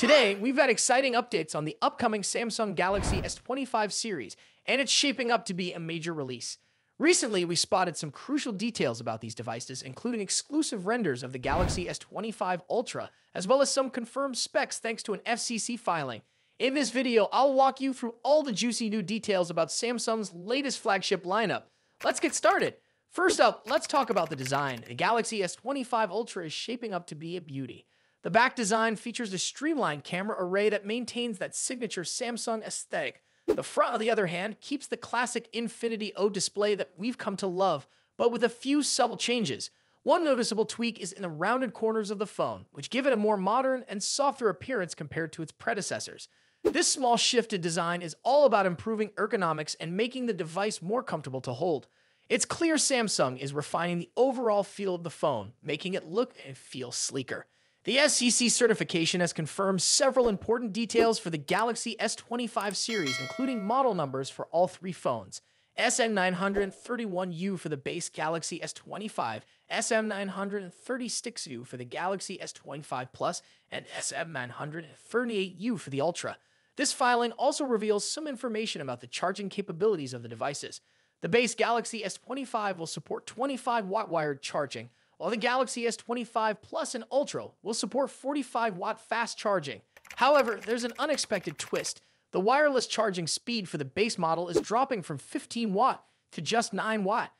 Today, we've got exciting updates on the upcoming Samsung Galaxy S25 series, and it's shaping up to be a major release. Recently, we spotted some crucial details about these devices, including exclusive renders of the Galaxy S25 Ultra, as well as some confirmed specs thanks to an FCC filing. In this video, I'll walk you through all the juicy new details about Samsung's latest flagship lineup. Let's get started. First up, let's talk about the design. The Galaxy S25 Ultra is shaping up to be a beauty. The back design features a streamlined camera array that maintains that signature Samsung aesthetic. The front, on the other hand, keeps the classic Infinity O display that we've come to love, but with a few subtle changes. One noticeable tweak is in the rounded corners of the phone, which give it a more modern and softer appearance compared to its predecessors. This small shift in design is all about improving ergonomics and making the device more comfortable to hold. It's clear Samsung is refining the overall feel of the phone, making it look and feel sleeker. The SCC certification has confirmed several important details for the Galaxy S25 series, including model numbers for all three phones. SM931U for the base Galaxy S25, SM936U for the Galaxy S25 Plus, and SM938U for the Ultra. This filing also reveals some information about the charging capabilities of the devices. The base Galaxy S25 will support 25-watt wired charging, while the Galaxy S25 Plus and Ultra will support 45-watt fast charging. However, there's an unexpected twist. The wireless charging speed for the base model is dropping from 15-watt to just 9-watt.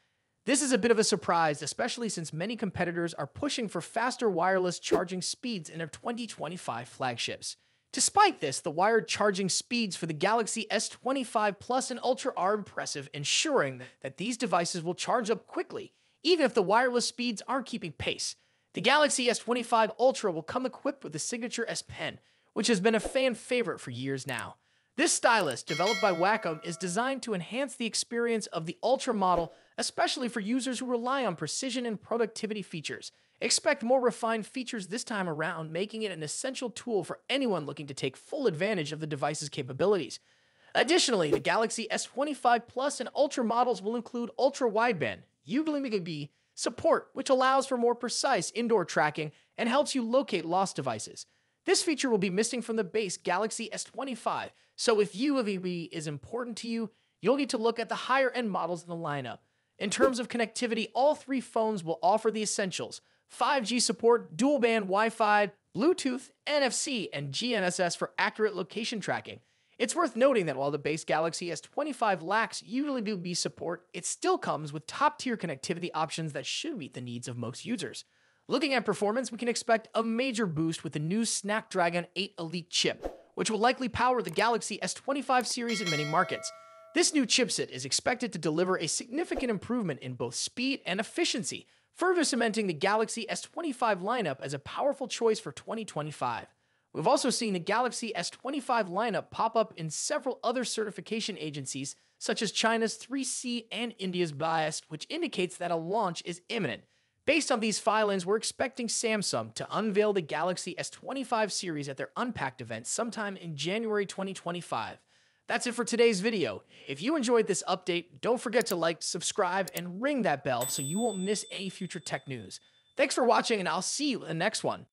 This is a bit of a surprise, especially since many competitors are pushing for faster wireless charging speeds in their 2025 flagships. Despite this, the wired charging speeds for the Galaxy S25 Plus and Ultra are impressive, ensuring that these devices will charge up quickly, even if the wireless speeds aren't keeping pace. The Galaxy S25 Ultra will come equipped with the signature S Pen, which has been a fan favorite for years now. This stylus, developed by Wacom, is designed to enhance the experience of the Ultra model, especially for users who rely on precision and productivity features. Expect more refined features this time around, making it an essential tool for anyone looking to take full advantage of the device's capabilities. Additionally, the Galaxy S25 Plus and Ultra models will include ultra-wideband UWB support, which allows for more precise indoor tracking and helps you locate lost devices. This feature will be missing from the base Galaxy S25, so if UWB is important to you, you'll need to look at the higher-end models in the lineup. In terms of connectivity, all three phones will offer the essentials: 5G support, dual-band Wi-Fi, Bluetooth, NFC, and GNSS for accurate location tracking. It's worth noting that while the base Galaxy S25 lacks UWB support, it still comes with top-tier connectivity options that should meet the needs of most users. Looking at performance, we can expect a major boost with the new Snapdragon 8 Elite chip, which will likely power the Galaxy S25 series in many markets. This new chipset is expected to deliver a significant improvement in both speed and efficiency, further cementing the Galaxy S25 lineup as a powerful choice for 2025. We've also seen the Galaxy S25 lineup pop up in several other certification agencies, such as China's 3C and India's BIAS, which indicates that a launch is imminent. Based on these filings, we're expecting Samsung to unveil the Galaxy S25 series at their Unpacked event sometime in January 2025. That's it for today's video. If you enjoyed this update, don't forget to like, subscribe, and ring that bell so you won't miss any future tech news. Thanks for watching, and I'll see you in the next one.